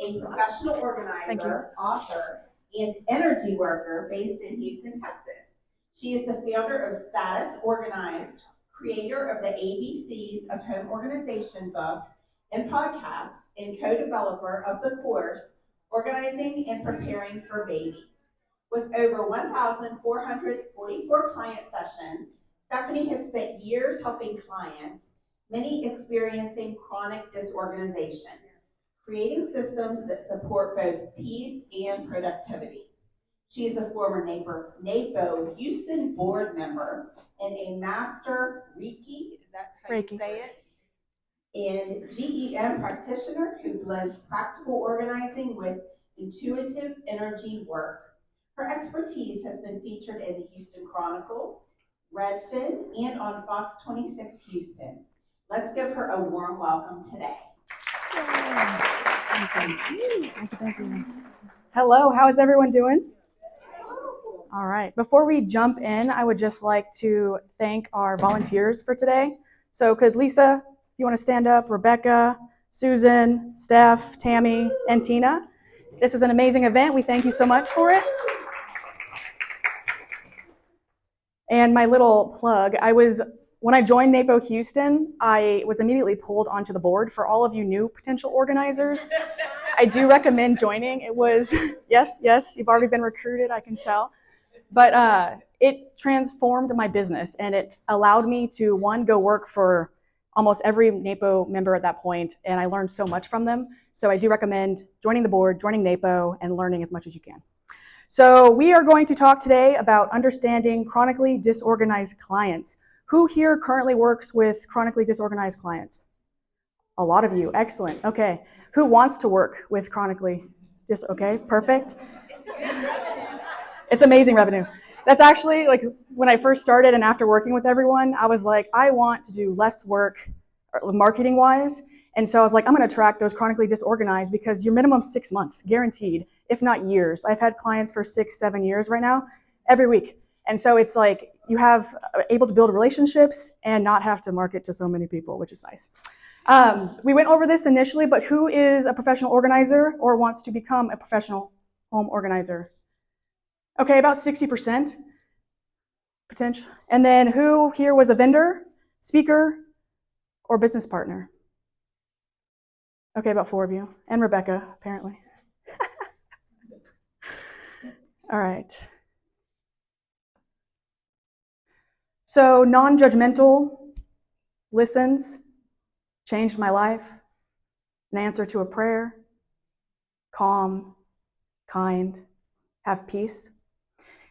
a professional organizer, author, and energy worker based in Houston, Texas. She is the founder of Status Organized, creator of the ABCs of Home Organization book and podcast, and co-developer of the course Organizing and Preparing for Baby. With over 1,444 client sessions, Stephanie has spent years helping clients, many experiencing chronic disorganization, creating systems that support both peace and productivity. She is a former NAPO Houston board member and a master Reiki, is that how you say it? And GEM practitioner who blends practical organizing with intuitive energy work. Her expertise has been featured in the Houston Chronicle, Redfin, and on Fox 26 Houston. Let's give her a warm welcome today. Thank you. Hello, how is everyone doing? All right, before we jump in, I would just like to thank our volunteers for today. So could Lisa, if you want to stand up, Rebecca, Susan, Steph, Tammy, and Tina. This is an amazing event. We thank you so much for it. And my little plug, when I joined NAPO Houston, I was immediately pulled onto the board. For all of you new potential organizers, I do recommend joining. It was, yes, you've already been recruited, I can tell. But it transformed my business, and it allowed me to, one, go work for almost every NAPO member at that point, and I learned so much from them. So I do recommend joining the board, joining NAPO, and learning as much as you can. So we are going to talk today about understanding chronically disorganized clients. Who here currently works with chronically disorganized clients? A lot of you, excellent, okay. Who wants to work with chronically okay, perfect. It's amazing revenue. That's actually, like, when I first started and after working with everyone, I was like, I want to do less work marketing-wise. And so I was like, I'm going to track those chronically disorganized because you're minimum 6 months, guaranteed, if not years. I've had clients for 6-7 years right now, every week. And so it's like you have able to build relationships and not have to market to so many people, which is nice. We went over this initially, but who is a professional organizer or wants to become a professional home organizer? Okay, about 60% potential. And then who here was a vendor, speaker, or business partner? Okay, about 4 of you. And Rebecca, apparently. All right. So non-judgmental, listens, changed my life, an answer to a prayer, calm, kind, have peace.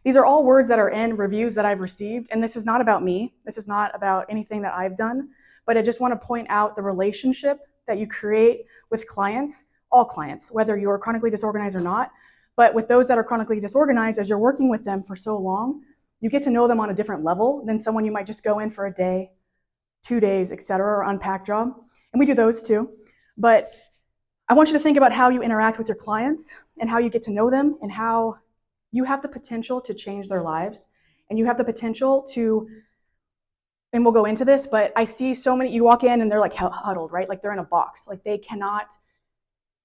These are all words that are in reviews that I've received, and this is not about me. This is not about anything that I've done, but I just want to point out the relationship that you create with clients, all clients, whether you're chronically disorganized or not. But with those that are chronically disorganized, as you're working with them for so long, you get to know them on a different level than someone you might just go in for a day, 2 days, etc., or unpack job. And we do those too. But I want you to think about how you interact with your clients and how you get to know them and how you have the potential to change their lives, and you have the potential to, and we'll go into this, but I see so many, you walk in and they're like huddled, right? Like they're in a box, like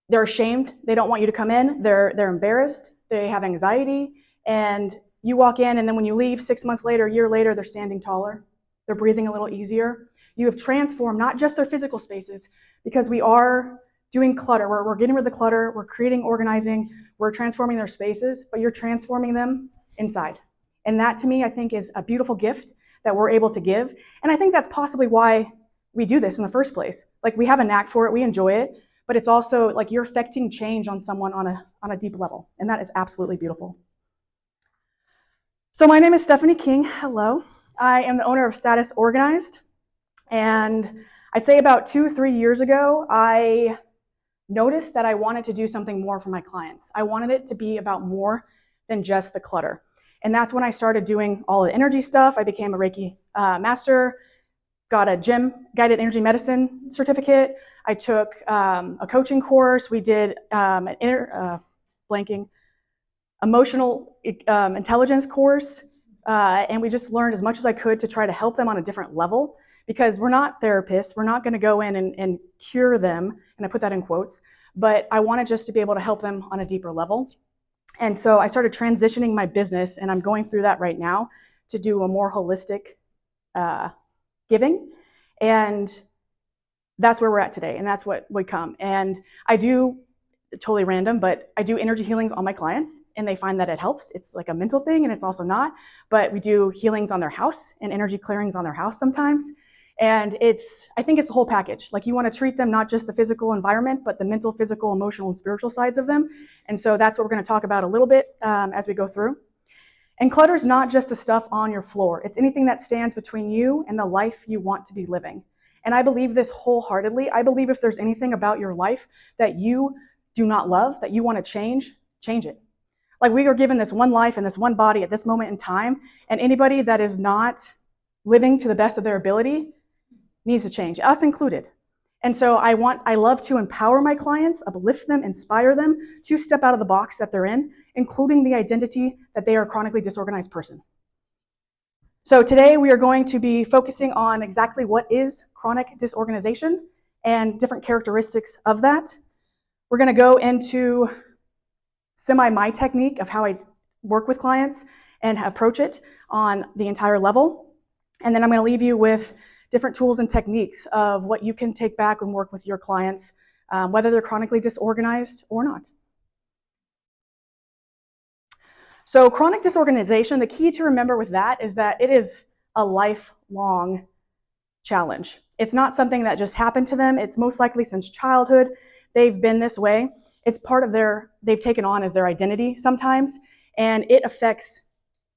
they're ashamed, they don't want you to come in, they're embarrassed, they have anxiety, and you walk in and then when you leave 6 months later, a year later, they're standing taller, they're breathing a little easier. You have transformed not just their physical spaces, because we are doing clutter, we're getting rid of the clutter, we're creating organizing, we're transforming their spaces, but you're transforming them inside. And that to me, I think, is a beautiful gift that we're able to give. And I think that's possibly why we do this in the first place. Like, we have a knack for it, we enjoy it, but it's also like you're affecting change on someone on a deep level. And that is absolutely beautiful. So my name is Stephanie King, hello. I am the owner of Status Organized. And I'd say about 2-3 years ago, I noticed that I wanted to do something more for my clients. I wanted it to be about more than just the clutter. And that's when I started doing all the energy stuff. I became a Reiki master, got a GEM, Guided Energy Medicine certificate. I took a coaching course. We did an emotional intelligence course. And we just learned as much as I could to try to help them on a different level, because we're not therapists. We're not going to go in and cure them, and I put that in quotes, but I wanted just to be able to help them on a deeper level. And so I started transitioning my business, and I'm going through that right now to do a more holistic giving. And that's where we're at today, and that's what would come. And I do, totally random, but I do energy healings on my clients, and they find that it helps. It's like a mental thing, and it's also not. But we do healings on their house and energy clearings on their house sometimes. And I think it's the whole package. Like, you want to treat them not just the physical environment, but the mental, physical, emotional, and spiritual sides of them. And so that's what we're going to talk about a little bit as we go through. And clutter's not just the stuff on your floor. It's anything that stands between you and the life you want to be living. And I believe this wholeheartedly. I believe if there's anything about your life that you do not love, that you want to change it. Like, we are given this one life and this one body at this moment in time, and anybody that is not living to the best of their ability needs to change, us included. And so I love to empower my clients, uplift them, inspire them to step out of the box that they're in, including the identity that they are a chronically disorganized person. So today we are going to be focusing on exactly what is chronic disorganization and different characteristics of that. We're going to go into my technique of how I work with clients and approach it on the entire level. And then I'm going to leave you with different tools and techniques of what you can take back and work with your clients, whether they're chronically disorganized or not. So chronic disorganization, the key to remember with that is that it is a lifelong challenge. It's not something that just happened to them. It's most likely since childhood they've been this way. It's part of they've taken on as their identity sometimes, and it affects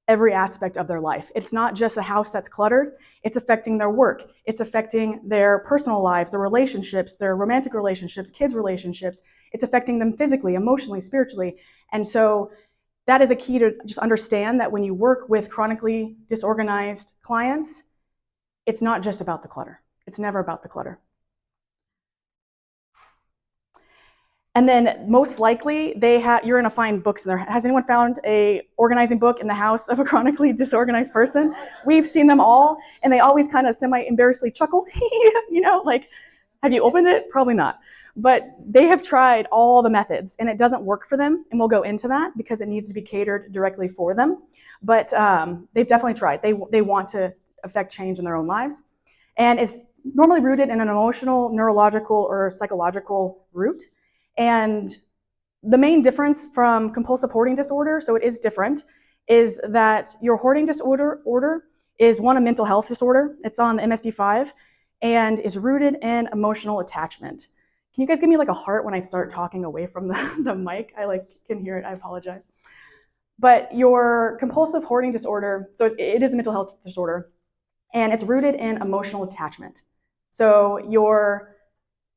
every aspect of their life. It's not just a house that's cluttered. It's affecting their work. It's affecting their personal lives, their relationships, their romantic relationships, kids' relationships. It's affecting them physically, emotionally, spiritually. And so that is a key to just understand that when you work with chronically disorganized clients, it's not just about the clutter. It's never about the clutter. And then most likely you're going to find books in there. Has anyone found a organizing book in the house of a chronically disorganized person? We've seen them all, and they always kind of semi-embarrassedly chuckle. Like, have you opened it? Probably not. But they have tried all the methods, and it doesn't work for them, and we'll go into that because it needs to be catered directly for them. But they've definitely tried. They want to affect change in their own lives. And it's normally rooted in an emotional, neurological, or psychological root. And the main difference from compulsive hoarding disorder, so it is different, is that your hoarding disorder is a mental health disorder. It's on the MSD-5 and is rooted in emotional attachment. Can you guys give me like a heart when I start talking away from the mic? I can hear it, I apologize. But your compulsive hoarding disorder, so it is a mental health disorder, and it's rooted in emotional attachment. So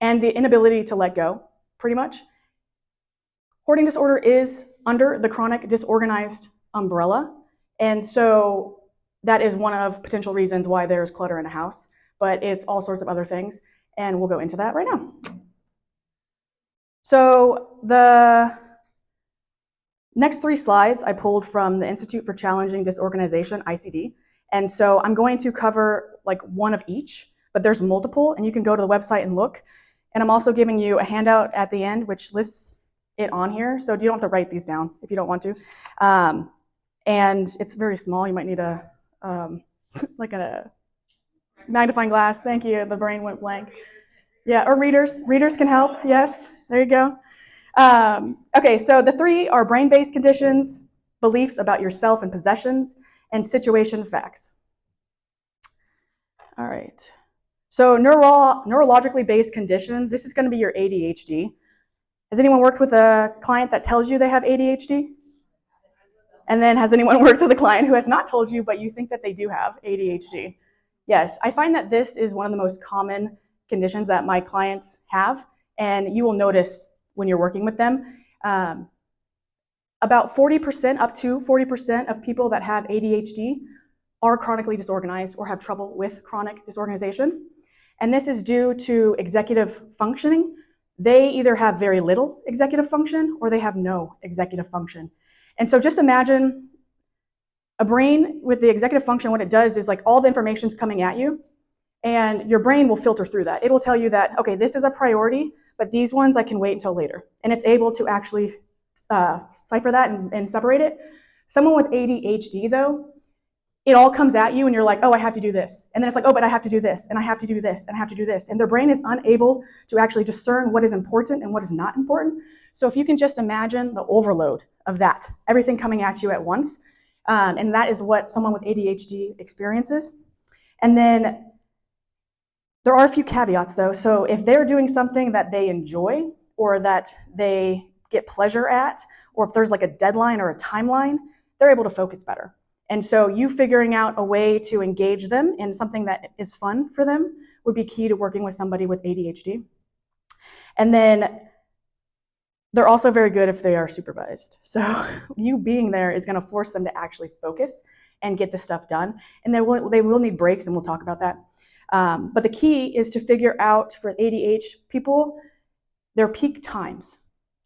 and the inability to let go, pretty much. Hoarding disorder is under the chronic disorganized umbrella, and so that is one of potential reasons why there's clutter in a house, but it's all sorts of other things, and we'll go into that right now. So the next 3 slides I pulled from the Institute for Challenging Disorganization, ICD, and so I'm going to cover like one of each, but there's multiple, and you can go to the website and look. And I'm also giving you a handout at the end which lists it on here, so you don't have to write these down if you don't want to. And it's very small. You might need a magnifying glass. Thank you. The brain went blank. Yeah, or readers. Readers can help. Yes, there you go. Okay, so the 3 are brain-based conditions, beliefs about yourself and possessions, and situation facts. All right. So neurologically based conditions, this is going to be your ADHD. Has anyone worked with a client that tells you they have ADHD? And then has anyone worked with a client who has not told you, but you think that they do have ADHD? Yes, I find that this is one of the most common conditions that my clients have, and you will notice when you're working with them. About 40%, up to 40% of people that have ADHD are chronically disorganized or have trouble with chronic disorganization. And this is due to executive functioning. They either have very little executive function or they have no executive function. And so just imagine a brain with the executive function. What it does is like all the information's coming at you, And your brain will filter through that. It will tell you that, okay, this is a priority, but these ones I can wait until later. And it's able to actually cipher that and separate it. Someone with ADHD, though, it all comes at you and you're like, oh, I have to do this. And then it's like, oh, but I have to do this, and I have to do this, and I have to do this. And their brain is unable to actually discern what is important and what is not important. So if you can just imagine the overload of that, everything coming at you at once, and that is what someone with ADHD experiences. And then there are a few caveats, though. So if they're doing something that they enjoy or that they get pleasure at, or if there's like a deadline or a timeline, they're able to focus better. And so you figuring out a way to engage them in something that is fun for them would be key to working with somebody with ADHD. And then they're also very good if they are supervised. So you being there is going to force them to actually focus and get the stuff done. And they will need breaks, and we'll talk about that. But the key is to figure out for ADHD people their peak times.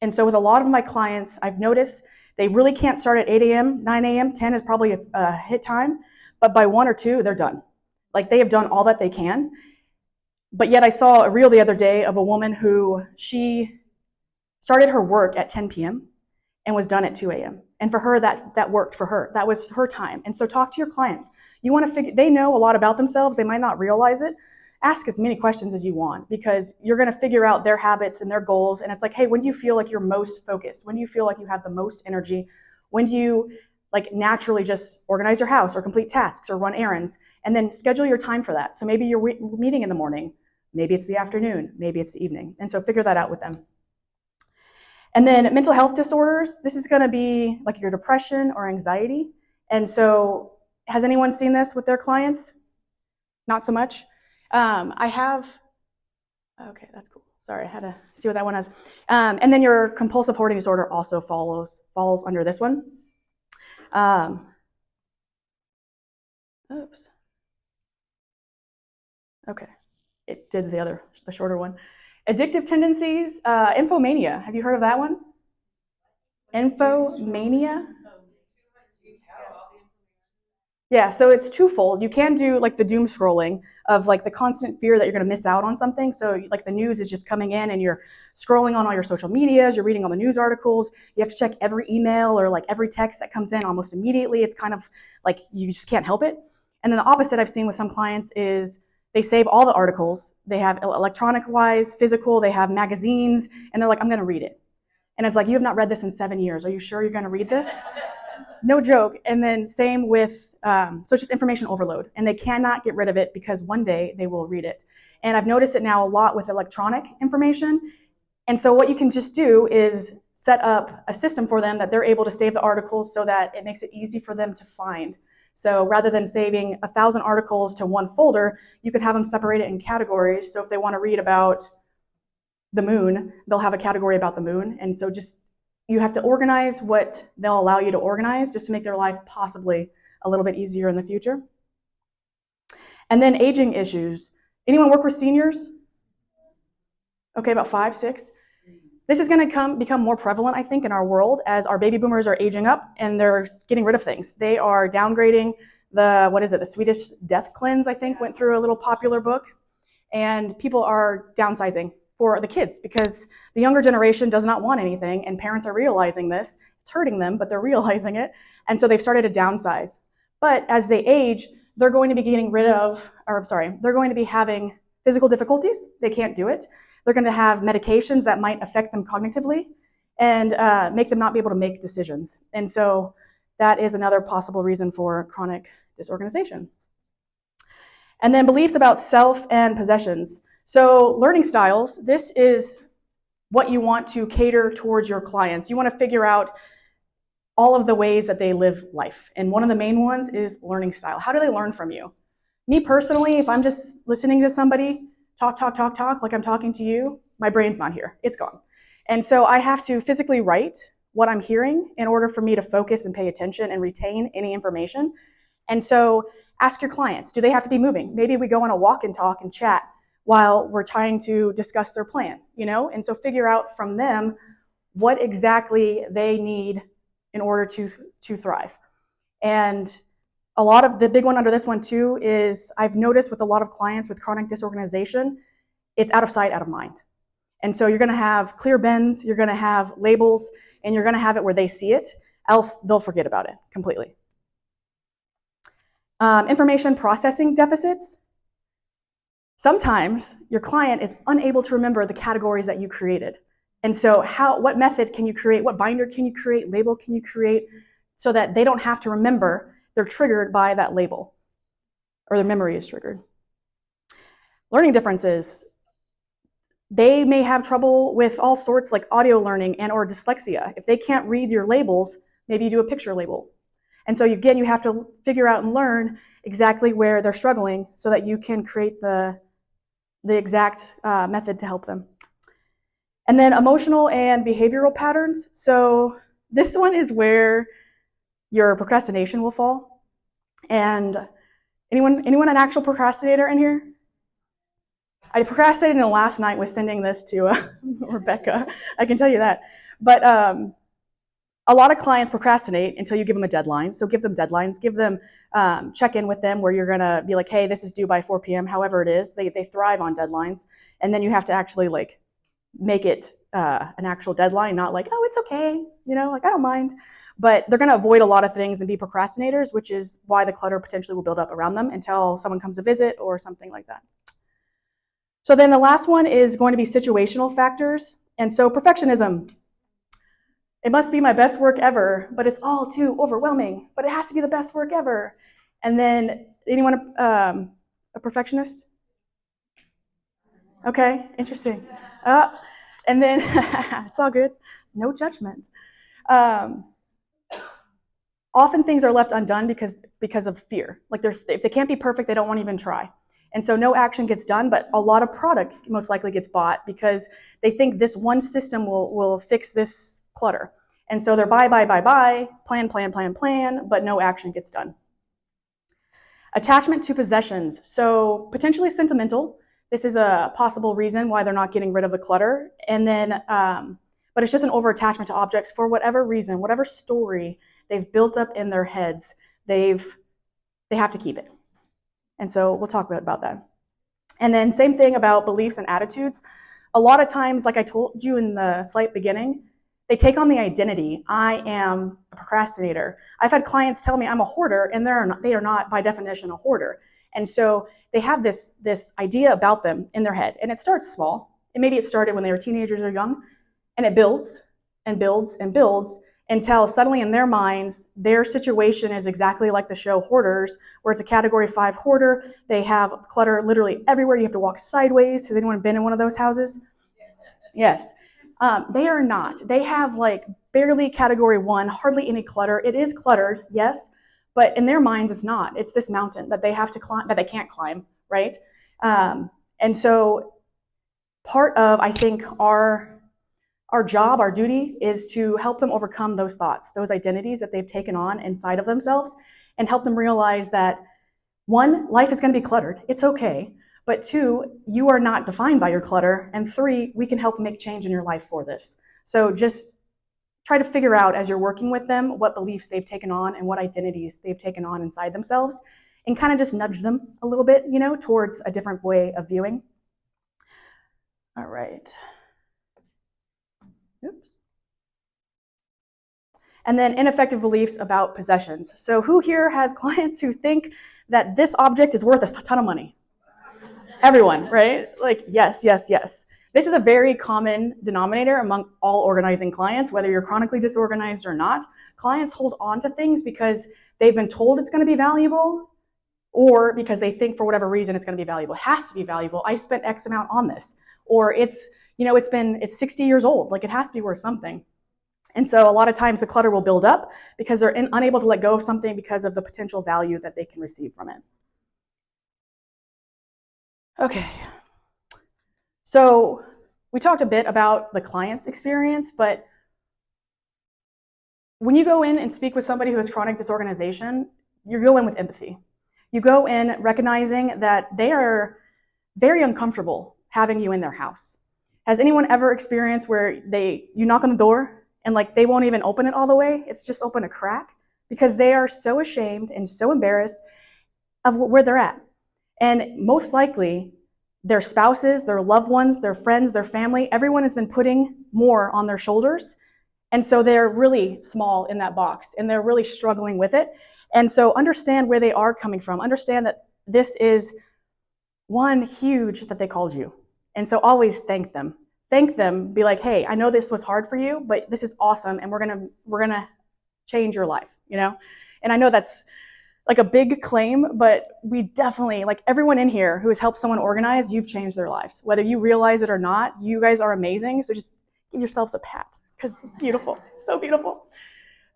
And so with a lot of my clients, I've noticed they really can't start at 8 a.m., 9 a.m., 10 is probably a hit time, but by 1 or 2, they're done. Like they have done all that they can. But yet I saw a reel the other day of a woman who she started her work at 10 p.m. and was done at 2 a.m. And for her, that worked for her. That was her time. And so talk to your clients. You want to figure, they know a lot about themselves. They might not realize it. Ask as many questions as you want, because you're going to figure out their habits and their goals. And it's like, hey, when do you feel like you're most focused? When do you feel like you have the most energy? When do you like naturally just organize your house or complete tasks or run errands? And then schedule your time for that. So maybe you're meeting in the morning, maybe it's the afternoon, maybe it's the evening. And so figure that out with them. And then mental health disorders, this is going to be like your depression or anxiety. And so has anyone seen this with their clients? Not so much. I have, okay, that's cool. Sorry, I had to see what that one has. And then your compulsive hoarding disorder also falls under this one. Oops. Okay, it did the shorter one. Addictive tendencies, infomania. Have you heard of that one? Infomania? Yeah, so it's twofold. You can do like the doom scrolling of like the constant fear that you're going to miss out on something. So like the news is just coming in and you're scrolling on all your social medias, you're reading all the news articles, you have to check every email or like every text that comes in almost immediately. It's kind of like you just can't help it. And then the opposite I've seen with some clients is they save all the articles. They have electronic-wise, physical, they have magazines, and they're like, I'm going to read it. And it's like, you have not read this in 7 years. Are you sure you're going to read this? No joke. And then same with, so it's just information overload. And they cannot get rid of it because one day they will read it. And I've noticed it now a lot with electronic information. And so what you can just do is set up a system for them that they're able to save the articles so that it makes it easy for them to find. So rather than saving 1,000 articles to one folder, you could have them separate it in categories. So if they want to read about the moon, they'll have a category about the moon. And so just you have to organize what they'll allow you to organize just to make their life possibly a little bit easier in the future. And then aging issues. Anyone work with seniors? Okay, about 5, 6. This is going to become more prevalent, I think, in our world as our baby boomers are aging up and they're getting rid of things. They are downgrading the Swedish death cleanse, I think, went through a little popular book. And people are downsizing for the kids because the younger generation does not want anything, and parents are realizing this. It's hurting them, but they're realizing it. And so they've started to downsize. But as they age, they're going to be they're going to be having physical difficulties. They can't do it. They're going to have medications that might affect them cognitively and make them not be able to make decisions. And so that is another possible reason for chronic disorganization. And then beliefs about self and possessions. So learning styles, this is what you want to cater towards your clients. You want to figure out all of the ways that they live life. And one of the main ones is learning style. How do they learn from you? Me personally, if I'm just listening to somebody talk, like I'm talking to you, my brain's not here. It's gone. And so I have to physically write what I'm hearing in order for me to focus and pay attention and retain any information. And so ask your clients, do they have to be moving? Maybe we go on a walk and talk and chat while we're trying to discuss their plan, And so figure out from them what exactly they need in order to thrive. And A lot of the big one under this one too is I've noticed with a lot of clients with chronic disorganization, it's out of sight, out of mind. And so you're going to have clear bins, you're going to have labels, and you're going to have it where they see it, else they'll forget about it completely. Information processing deficits. Sometimes your client is unable to remember the categories that you created. And so what method can you create, what binder can you create, label can you create, so that they don't have to remember they're triggered by that label, or their memory is triggered. Learning differences. They may have trouble with all sorts like audio learning and or dyslexia. If they can't read your labels, maybe you do a picture label. And so again, you have to figure out and learn exactly where they're struggling so that you can create the exact method to help them. And then emotional and behavioral patterns. So this one is where your procrastination will fall. And anyone an actual procrastinator in here? I procrastinated last night with sending this to Rebecca. I can tell you that. But a lot of clients procrastinate until you give them a deadline. So give them deadlines. Give them, check in with them where you're going to be like, hey, this is due by 4 p.m., however it is. They thrive on deadlines. And then you have to actually like make it an actual deadline, not like, oh, it's okay. Like I don't mind. But they're going to avoid a lot of things and be procrastinators, which is why the clutter potentially will build up around them until someone comes to visit or something like that. So then the last one is going to be situational factors. And so perfectionism. It must be my best work ever, but it's all too overwhelming. But it has to be the best work ever. And then, anyone a perfectionist? Okay, interesting. And then, it's all good. No judgment. Often things are left undone because of fear. Like if they can't be perfect, they don't want to even try. And so no action gets done, but a lot of product most likely gets bought because they think this one system will fix this clutter. And so they're buy, plan, but no action gets done. Attachment to possessions. So potentially sentimental. This is a possible reason why they're not getting rid of the clutter. And then, but it's just an over-attachment to objects for whatever reason, whatever story they've built up in their heads, they have to keep it. And so we'll talk about that. And then same thing about beliefs and attitudes. A lot of times, like I told you in the slight beginning, they take on the identity. I am a procrastinator. I've had clients tell me I'm a hoarder, and they are not by definition a hoarder. And so they have this idea about them in their head. And it starts small. And maybe it started when they were teenagers or young, and it builds and builds and builds until suddenly in their minds, their situation is exactly like the show Hoarders, where it's a category 5 hoarder. They have clutter literally everywhere. You have to walk sideways. Has anyone been in one of those houses? Yes. They are not. They have like barely category 1, hardly any clutter. It is cluttered, yes, but in their minds it's not. It's this mountain that they have to climb, that they can't climb, right? And so part of, I think, our job, our duty, is to help them overcome those thoughts, those identities that they've taken on inside of themselves, and help them realize that, 1, life is going to be cluttered. It's okay. But 2, you are not defined by your clutter. And 3, we can help make change in your life for this. So just try to figure out as you're working with them what beliefs they've taken on and what identities they've taken on inside themselves, and kind of just nudge them a little bit, towards a different way of viewing. All right. Oops. And then ineffective beliefs about possessions. So who here has clients who think that this object is worth a ton of money? Everyone, right? Like, yes. This is a very common denominator among all organizing clients, whether you're chronically disorganized or not. Clients hold on to things because they've been told it's going to be valuable, or because they think for whatever reason it's going to be valuable. It has to be valuable. I spent X amount on this. Or it's 60 years old. Like, it has to be worth something. And so a lot of times the clutter will build up because they're unable to let go of something because of the potential value that they can receive from it. Okay. So we talked a bit about the client's experience, but when you go in and speak with somebody who has chronic disorganization, you go in with empathy. You go in recognizing that they are very uncomfortable having you in their house. Has anyone ever experienced where you knock on the door and like they won't even open it all the way? It's just open a crack. because they are so ashamed and so embarrassed of where they're at. And most likely, their spouses, their loved ones, their friends, their family, everyone has been putting more on their shoulders. And so they're really small in that box and they're really struggling with it. And so understand where they are coming from. Understand that this is one huge that they called you. And so always thank them. Thank them, be like, hey, I know this was hard for you, but this is awesome and we're gonna change your life, you know? And I know that's like a big claim, but we definitely, like everyone in here who has helped someone organize, you've changed their lives. Whether you realize it or not, you guys are amazing. So just give yourselves a pat because it's beautiful, so beautiful.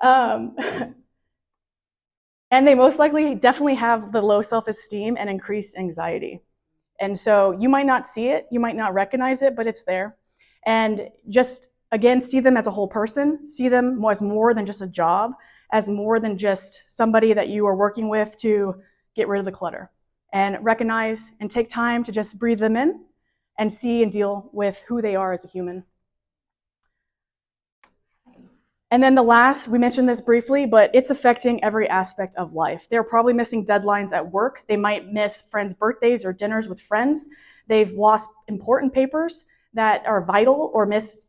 And they most likely definitely have the low self-esteem and increased anxiety. And so you might not see it, you might not recognize it, but it's there. And just, again, see them as a whole person, see them as more than just a job, as more than just somebody that you are working with to get rid of the clutter. And recognize and take time to just breathe them in and see and deal with who they are as a human. And then the last, we mentioned this briefly, but it's affecting every aspect of life. They're probably missing deadlines at work. They might miss friends' birthdays or dinners with friends. They've lost important papers that are vital or miss,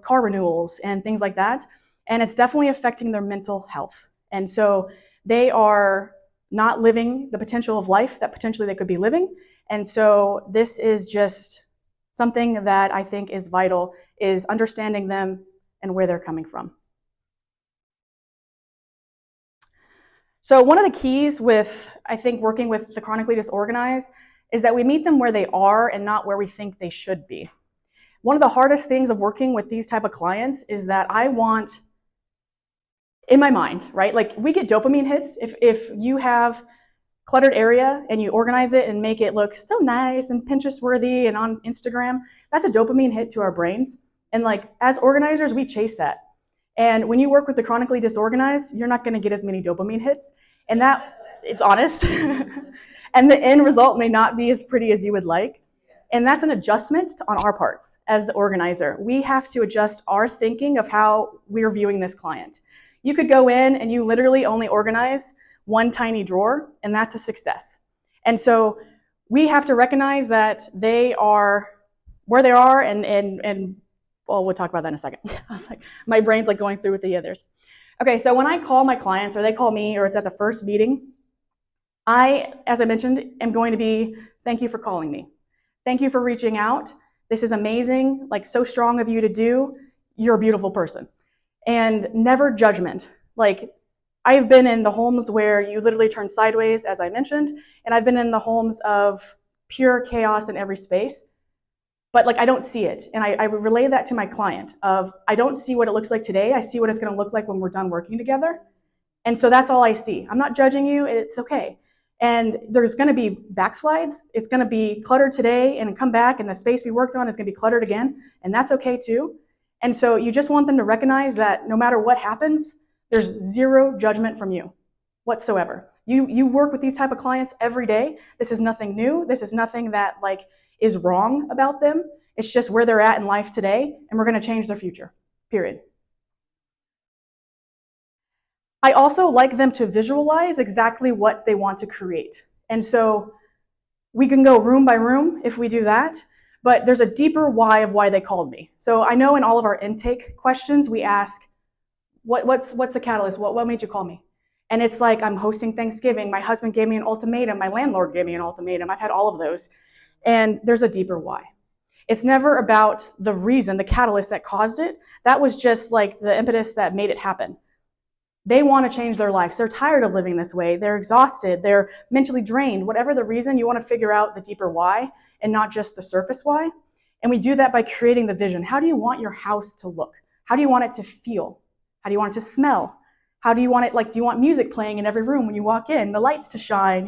car renewals and things like that. And it's definitely affecting their mental health. And so they are not living the potential of life that potentially they could be living. And so this is just something that I think is vital, is understanding them and where they're coming from. So one of the keys with, I think, working with the chronically disorganized is that we meet them where they are and not where we think they should be. One of the hardest things of working with these type of clients is that I want, in my mind, right? Like we get dopamine hits if you have cluttered area and you organize it and make it look so nice and Pinterest worthy and on Instagram, that's a dopamine hit to our brains. And like as organizers, we chase that. And when you work with the chronically disorganized, you're not going to get as many dopamine hits. And that, it's honest. And the end result may not be as pretty as you would like. And that's an adjustment on our parts as the organizer. We have to adjust our thinking of how we're viewing this client. You could go in and you literally only organize one tiny drawer, and that's a success. And so we have to recognize that they are where they are, and well, we'll talk about that in a second. I was like, my brain's like going through with the others. Okay, so when I call my clients or they call me or it's at the first meeting, I, as I mentioned, am going to be, thank you for calling me. Thank you for reaching out. This is amazing, like so strong of you to do. You're a beautiful person. And never judgment. Like I've been in the homes where you literally turn sideways, as I mentioned, and I've been in the homes of pure chaos in every space. But like I don't see it. And I relay that to my client of I don't see what it looks like today. I see what it's going to look like when we're done working together. And so that's all I see. I'm not judging you. It's okay. And there's going to be backslides. It's going to be cluttered today and come back and the space we worked on is going to be cluttered again. And that's okay too. And so you just want them to recognize that no matter what happens, there's zero judgment from you whatsoever. You work with these type of clients every day. This is nothing new. This is nothing that like is wrong about them. It's just where they're at in life today, and we're going to change their future, period. I also like them to visualize exactly what they want to create. And so we can go room by room if we do that, but there's a deeper why of why they called me. So I know in all of our intake questions, we ask, what's the catalyst? What made you call me? And it's like, I'm hosting Thanksgiving. My husband gave me an ultimatum. My landlord gave me an ultimatum. I've had all of those. And there's a deeper why. It's never about the reason, the catalyst that caused it. That was just like the impetus that made it happen. They want to change their lives. They're tired of living this way. They're exhausted. They're mentally drained. Whatever the reason, you want to figure out the deeper why and not just the surface why. And we do that by creating the vision. How do you want your house to look? How do you want it to feel? How do you want it to smell? How do you want it, like, do you want music playing in every room when you walk in, the lights to shine,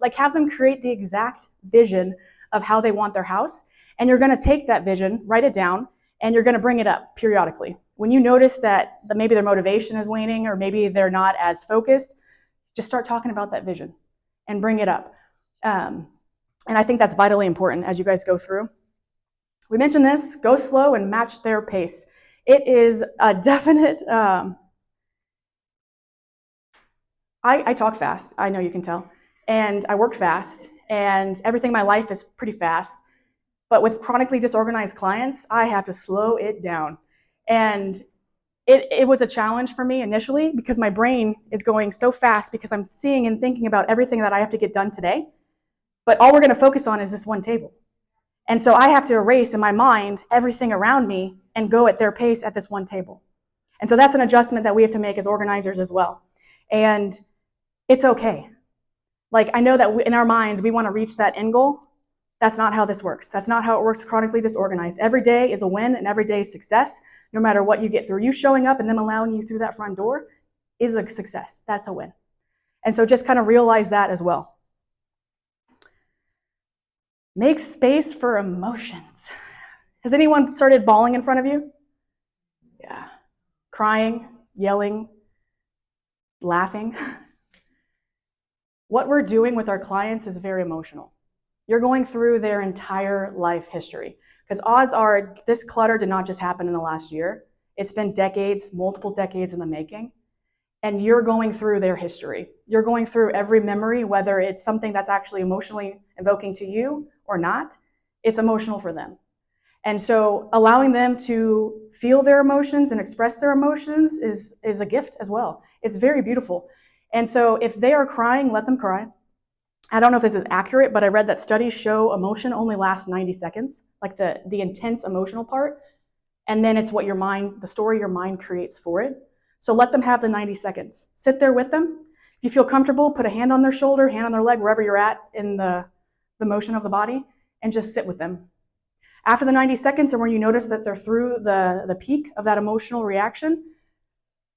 Like have them create the exact vision of how they want their house. And you're going to take that vision, write it down, and you're going to bring it up periodically. When you notice that maybe their motivation is waning or maybe they're not as focused, just start talking about that vision and bring it up. And I think that's vitally important as you guys go through. We mentioned this, go slow and match their pace. It is a definite, I talk fast, I know you can tell, and I work fast, and everything in my life is pretty fast. But with chronically disorganized clients, I have to slow it down. And it was a challenge for me initially because my brain is going so fast because I'm seeing and thinking about everything that I have to get done today. But all we're going to focus on is this one table. And so I have to erase in my mind everything around me and go at their pace at this one table. And so that's an adjustment that we have to make as organizers as well. And it's okay. Like, I know that in our minds, we want to reach that end goal. That's not how this works. That's not how it works chronically disorganized. Every day is a win and every day is success, no matter what you get through. You showing up and them allowing you through that front door is a success. That's a win. And so just kind of realize that as well. Make space for emotions. Has anyone started bawling in front of you? Yeah. Crying, yelling, laughing. What we're doing with our clients is very emotional. You're going through their entire life history. Because odds are this clutter did not just happen in the last year. It's been decades, multiple decades in the making. And you're going through their history. You're going through every memory, whether it's something that's actually emotionally evoking to you or not. It's emotional for them. And so allowing them to feel their emotions and express their emotions is a gift as well. It's very beautiful. And so if they are crying, let them cry. I don't know if this is accurate, but I read that studies show emotion only lasts 90 seconds, like the intense emotional part. And then it's what your mind, the story your mind creates for it. So let them have the 90 seconds. Sit there with them. If you feel comfortable, put a hand on their shoulder, hand on their leg, wherever you're at in the motion of the body, and just sit with them. After the 90 seconds, or when you notice that they're through the peak of that emotional reaction,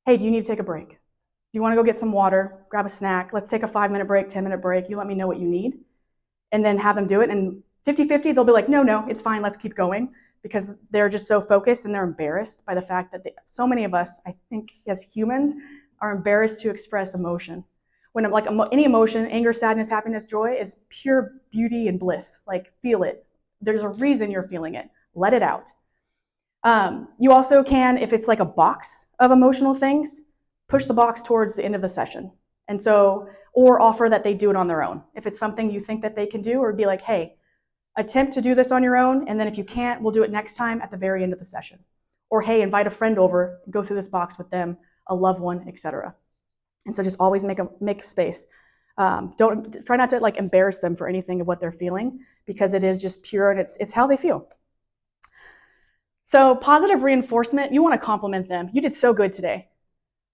hey, do you need to take a break? Do you want to go get some water, grab a snack? Let's take a 5-minute break, 10-minute break. You let me know what you need. And then have them do it. And 50-50, they'll be like, no, it's fine. Let's keep going. Because they're just so focused and they're embarrassed by the fact that so many of us, I think, as humans, are embarrassed to express emotion. When like any emotion, anger, sadness, happiness, joy, is pure beauty and bliss. Like, feel it. There's a reason you're feeling it. Let it out. You also can, if it's like a box of emotional things, push the box towards the end of the session. And so, or offer that they do it on their own. If it's something you think that they can do, or be like, hey, attempt to do this on your own, and then if you can't, we'll do it next time at the very end of the session. Or hey, invite a friend over, go through this box with them, a loved one, etc. And so just always make space. Don't try not to like embarrass them for anything of what they're feeling, because it is just pure and it's how they feel. So positive reinforcement, you want to compliment them. You did so good today.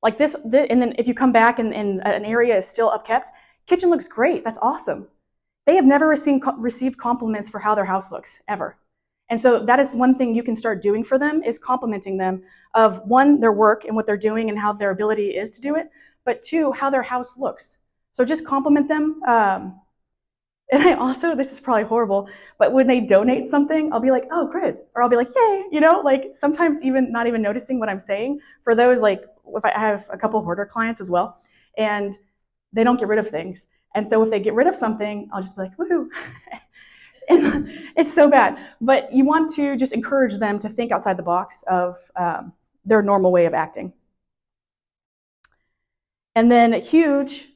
Like this, and then if you come back and an area is still upkept, kitchen looks great, that's awesome. They have never received compliments for how their house looks, ever. And so that is one thing you can start doing for them, is complimenting them of, one, their work and what they're doing and how their ability is to do it, but two, how their house looks. So just compliment them. And I also, this is probably horrible, but when they donate something, I'll be like, oh, good. Or I'll be like, yay, like sometimes even not even noticing what I'm saying. For those, like, if I have a couple hoarder clients as well, and they don't get rid of things. And so if they get rid of something, I'll just be like, woohoo. And it's so bad. But you want to just encourage them to think outside the box of their normal way of acting. And then huge,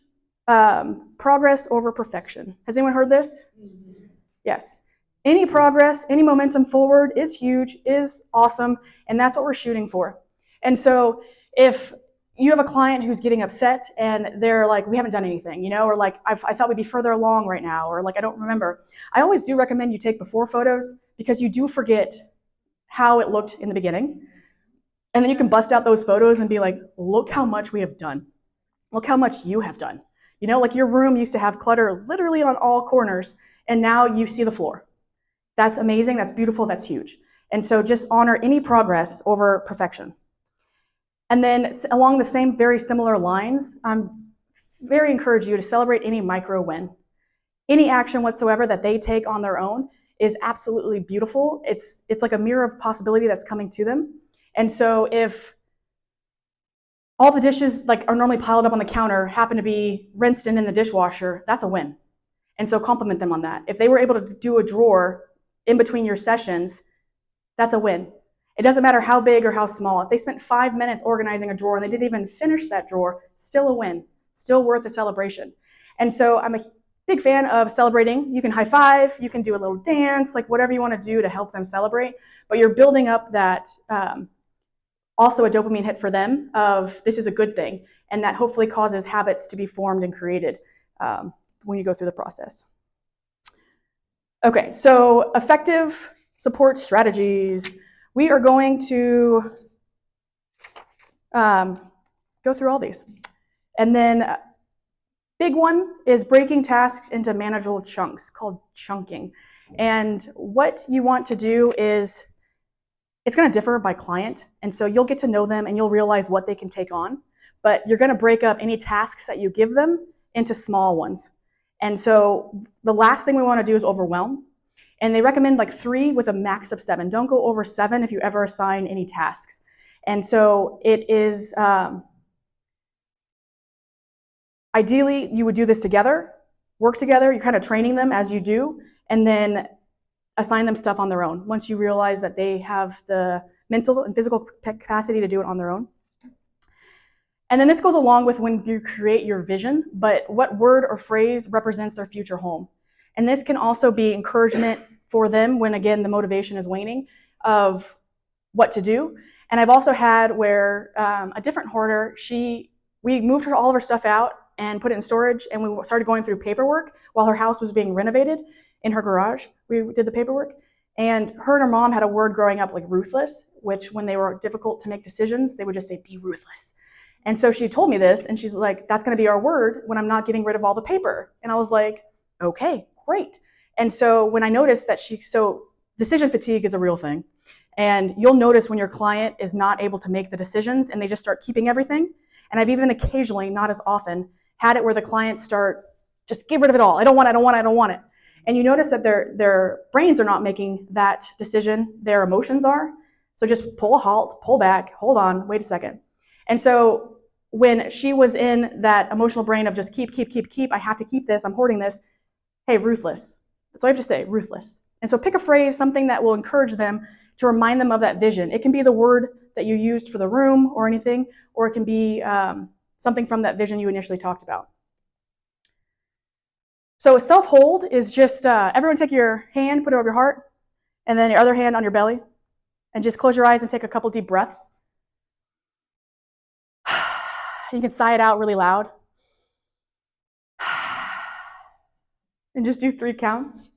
progress over perfection. Has anyone heard this? Mm-hmm. Yes. Any progress, any momentum forward is huge, is awesome, and that's what we're shooting for. And so if you have a client who's getting upset and they're like, we haven't done anything, or like, I thought we'd be further along right now, or like, I don't remember. I always do recommend you take before photos, because you do forget how it looked in the beginning. And then you can bust out those photos and be like, look how much we have done. Look how much you have done. Like your room used to have clutter literally on all corners, and now you see the floor. That's amazing, that's beautiful, that's huge. And so just honor any progress over perfection. And then along the same very similar lines, I'm very encourage you to celebrate any micro win. Any action whatsoever that they take on their own is absolutely beautiful. It's like a mirror of possibility that's coming to them. And so if all the dishes like are normally piled up on the counter happen to be rinsed in the dishwasher, that's a win. And so compliment them on that. If they were able to do a drawer in between your sessions, that's a win. It doesn't matter how big or how small. If they spent 5 minutes organizing a drawer and they didn't even finish that drawer, still a win. still worth a celebration. And so I'm a big fan of celebrating. You can high five, you can do a little dance, like whatever you want to do to help them celebrate, but you're building up that also a dopamine hit for them of this is a good thing, and that hopefully causes habits to be formed and created when you go through the process. Okay, so effective support strategies. We are going to go through all these. And then big one is breaking tasks into manageable chunks, called chunking. And what you want to do is, it's going to differ by client, and so you'll get to know them and you'll realize what they can take on, but you're going to break up any tasks that you give them into small ones. And so the last thing we want to do is overwhelm. And they recommend like 3 with a max of 7. Don't go over 7 if you ever assign any tasks. And so it is, ideally you would do this together, work together, you're kind of training them as you do, and then assign them stuff on their own once you realize that they have the mental and physical capacity to do it on their own. And then this goes along with when you create your vision, but what word or phrase represents their future home. And this can also be encouragement for them when, again, the motivation is waning of what to do. And I've also had where a different hoarder, we moved all of her stuff out and put it in storage, and we started going through paperwork while her house was being renovated in her garage. We did the paperwork, and her mom had a word growing up like ruthless, which when they were difficult to make decisions, they would just say, be ruthless. And so she told me this, and she's like, that's going to be our word when I'm not getting rid of all the paper. And I was like, okay, great. And so when I noticed that decision fatigue is a real thing. And you'll notice when your client is not able to make the decisions and they just start keeping everything. And I've even occasionally, not as often, had it where the clients start, just get rid of it all. I don't want it, I don't want it, I don't want it. And you notice that their brains are not making that decision, their emotions are. So just pull a halt, pull back, hold on, wait a second. And so when she was in that emotional brain of just keep, I have to keep this, I'm hoarding this, hey, ruthless. That's all I have to say, ruthless. And so pick a phrase, something that will encourage them to remind them of that vision. It can be the word that you used for the room or anything, or it can be something from that vision you initially talked about. So a self-hold is just, everyone take your hand, put it over your heart, and then your other hand on your belly, and just close your eyes and take a couple deep breaths. You can sigh it out really loud. And just do 3 counts.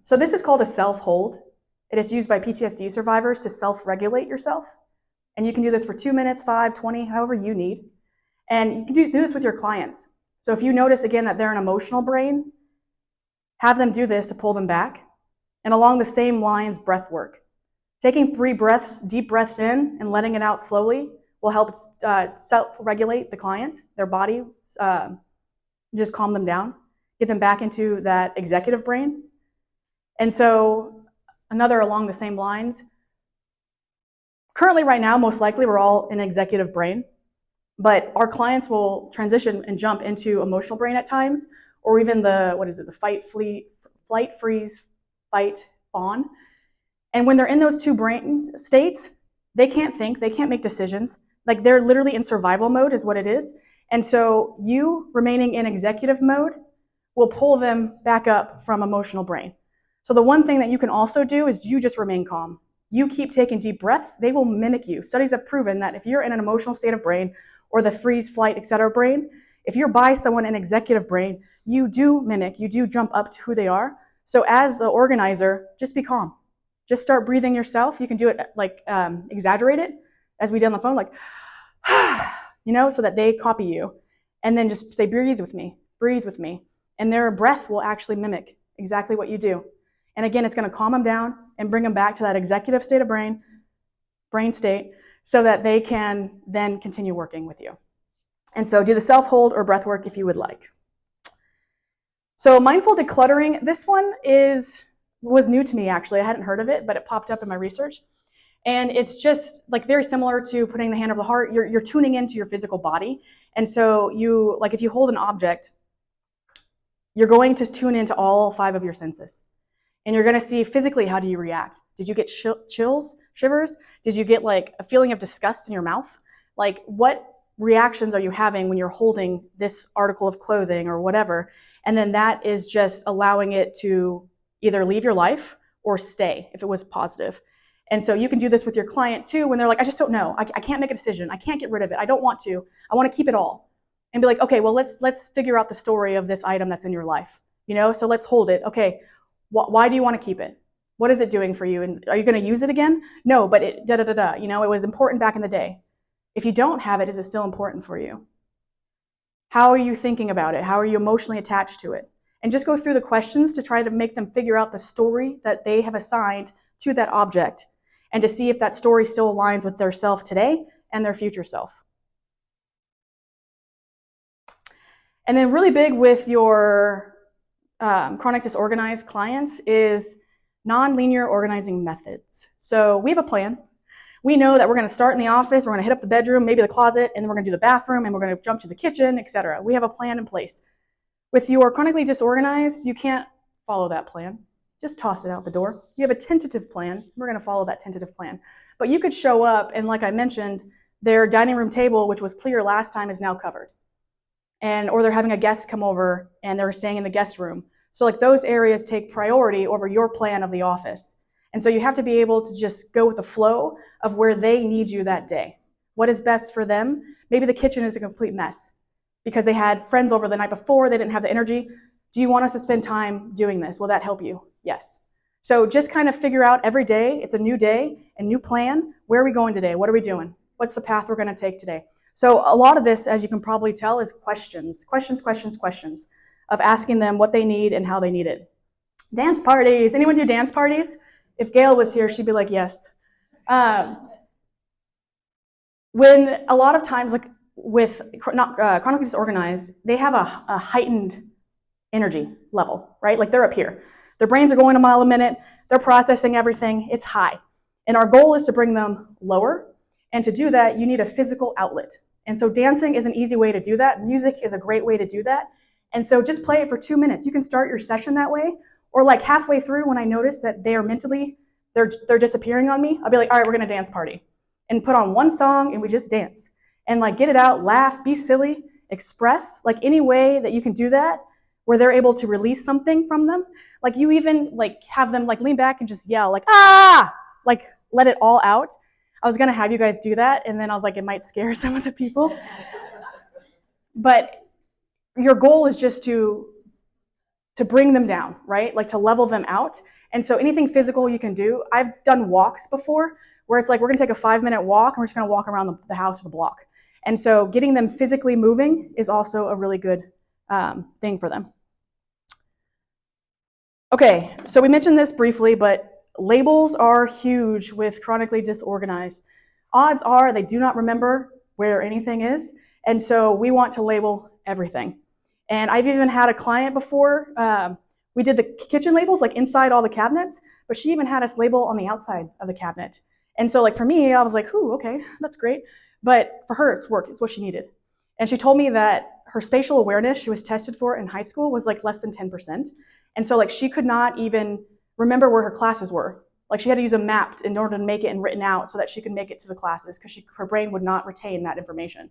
So this is called a self-hold. It is used by PTSD survivors to self-regulate yourself. And you can do this for 2 minutes, 5, 20, however you need. And you can do this with your clients. So if you notice, again, that they're an emotional brain, have them do this to pull them back. And along the same lines, breath work. Taking 3 breaths, deep breaths in, and letting it out slowly will help self-regulate the client, their body, just calm them down, get them back into that executive brain. And so another along the same lines, currently right now, most likely we're all in executive brain, but our clients will transition and jump into emotional brain at times, or even the flight, freeze, fight, fawn. And when they're in those 2 brain states, they can't think, they can't make decisions. Like they're literally in survival mode is what it is. And so you remaining in executive mode will pull them back up from emotional brain. So the one thing that you can also do is you just remain calm. You keep taking deep breaths, they will mimic you. Studies have proven that if you're in an emotional state of brain or the freeze, flight, etc. brain, if you're by someone in executive brain, you do mimic, you do jump up to who they are. So as the organizer, just be calm. Just start breathing yourself. You can do it like exaggerate it as we did on the phone, like, so that they copy you. And then just say, breathe with me, breathe with me. And their breath will actually mimic exactly what you do. And again, it's going to calm them down and bring them back to that executive state of brain state, so that they can then continue working with you. And so do the self-hold or breath work if you would like. So mindful decluttering, this one was new to me actually. I hadn't heard of it, but it popped up in my research. And it's just like very similar to putting the hand over the heart. You're tuning into your physical body. And so if you hold an object, you're going to tune into all 5 of your senses. And you're going to see physically, how do you react? Did you get chills, shivers? Did you get like a feeling of disgust in your mouth? Like what reactions are you having when you're holding this article of clothing or whatever? And then that is just allowing it to either leave your life or stay if it was positive. And so you can do this with your client too when they're like, I just don't know. I can't make a decision. I can't get rid of it. I don't want to. I want to keep it all. And be like, okay, well, let's figure out the story of this item that's in your life. So let's hold it. Okay, why do you want to keep it? What is it doing for you? And are you going to use it again? No, but it it was important back in the day. If you don't have it, is it still important for you? How are you thinking about it? How are you emotionally attached to it? And just go through the questions to try to make them figure out the story that they have assigned to that object, and to see if that story still aligns with their self today and their future self. And then really big with your chronic disorganized clients is non-linear organizing methods. So we have a plan. We know that we're going to start in the office, we're going to hit up the bedroom, maybe the closet, and then we're going to do the bathroom, and we're going to jump to the kitchen, etc. We have a plan in place. With your chronically disorganized, you can't follow that plan. Just toss it out the door. You have a tentative plan. We're going to follow that tentative plan. But you could show up, and like I mentioned, their dining room table, which was clear last time, is now covered. Or they're having a guest come over, and they're staying in the guest room. So like those areas take priority over your plan of the office. And so you have to be able to just go with the flow of where they need you that day. What is best for them? Maybe the kitchen is a complete mess because they had friends over the night before, they didn't have the energy. Do you want us to spend time doing this? Will that help you? Yes. So just kind of figure out every day, it's a new day, a new plan. Where are we going today? What are we doing? What's the path we're going to take today? So a lot of this, as you can probably tell, is questions of asking them what they need and how they need it. Dance parties. Anyone do dance parties? If Gail was here, she'd be like, yes. When a lot of times, like with chronically disorganized, they have a heightened energy level, right? Like they're up here. Their brains are going a mile a minute. They're processing everything. It's high. And our goal is to bring them lower. And to do that, you need a physical outlet. And so dancing is an easy way to do that. Music is a great way to do that. And so just play it for 2 minutes. You can start your session that way. Or like halfway through when I notice that they are mentally, they're disappearing on me, I'll be like, all right, we're going to dance party. And put on one song and we just dance. And like get it out, laugh, be silly, express. Like any way that you can do that where they're able to release something from them. Like you even like have them like lean back and just yell like, ah, like let it all out. I was going to have you guys do that. And then I was like, it might scare some of the people. But your goal is just to bring them down, right? Like to level them out. And so anything physical you can do. I've done walks before where it's like we're going to take a 5-minute walk and we're just going to walk around the house or the block. And so getting them physically moving is also a really good thing for them. Okay, so we mentioned this briefly, but labels are huge with chronically disorganized. Odds are they do not remember where anything is, and so we want to label everything. And I've even had a client before, we did the kitchen labels like inside all the cabinets, but she even had us label on the outside of the cabinet. And so like for me, I was like, ooh, okay, that's great. But for her, it's work, it's what she needed. And she told me that her spatial awareness she was tested for in high school was like less than 10%. And so like she could not even remember where her classes were. Like she had to use a map in order to make it and written out so that she could make it to the classes because her brain would not retain that information.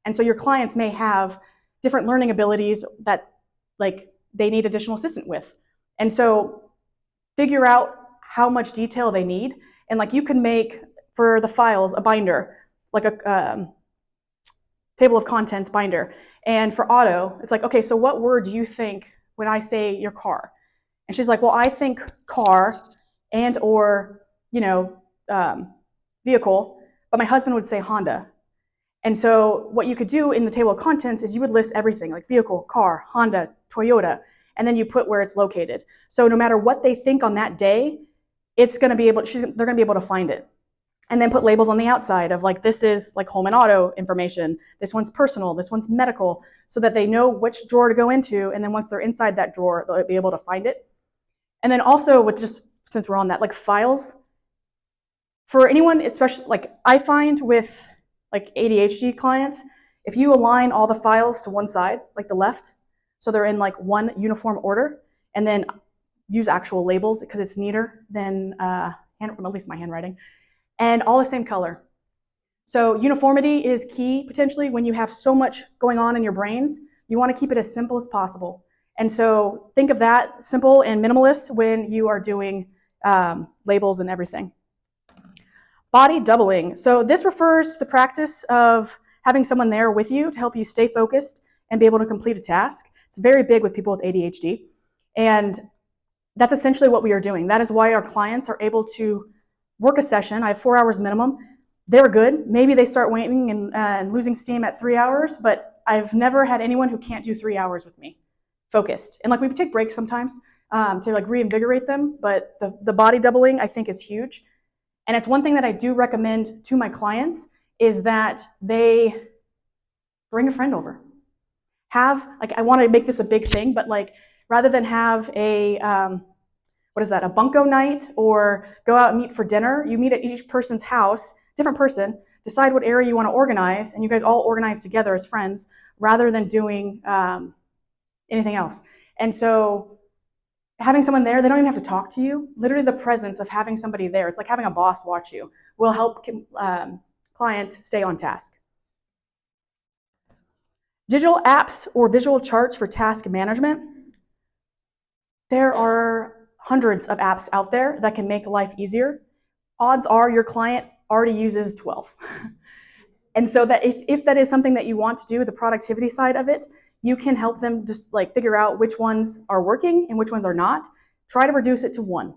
And so your clients may have different learning abilities that like they need additional assistance with. And so figure out how much detail they need. And like you can make for the files a binder, like a table of contents binder. And for auto, it's like, okay, so what word do you think when I say your car? And she's like, well, I think car and or, vehicle, but my husband would say Honda. And so what you could do in the table of contents is you would list everything like vehicle, car, Honda, Toyota, and then you put where it's located. So no matter what they think on that day, they're going to be able to find it. And then put labels on the outside of like, this is like home and auto information. This one's personal, this one's medical, so that they know which drawer to go into. And then once they're inside that drawer, they'll be able to find it. And then also with just, since we're on that, like files, for anyone, especially like I find with like ADHD clients, if you align all the files to one side, like the left, so they're in like one uniform order, and then use actual labels because it's neater than, at least my handwriting, and all the same color. So uniformity is key potentially when you have so much going on in your brains. You want to keep it as simple as possible. And so think of that, simple and minimalist, when you are doing labels and everything. Body doubling. So this refers to the practice of having someone there with you to help you stay focused and be able to complete a task. It's very big with people with ADHD. And that's essentially what we are doing. That is why our clients are able to work a session. I have 4 hours minimum. They're good. Maybe they start waning and losing steam at 3 hours, but I've never had anyone who can't do 3 hours with me, focused. And like we take breaks sometimes to like reinvigorate them, but the body doubling I think is huge. And it's one thing that I do recommend to my clients is that they bring a friend over. Have, like, I want to make this a big thing, but like rather than have a, a bunko night or go out and meet for dinner, you meet at each person's house, different person, decide what area you want to organize, and you guys all organize together as friends rather than doing anything else. And so having someone there, they don't even have to talk to you. Literally the presence of having somebody there, it's like having a boss watch you, will help clients stay on task. Digital apps or visual charts for task management. There are hundreds of apps out there that can make life easier. Odds are your client already uses 12. And so that if that is something that you want to do, the productivity side of it, you can help them just like figure out which ones are working and which ones are not. Try to reduce it to one.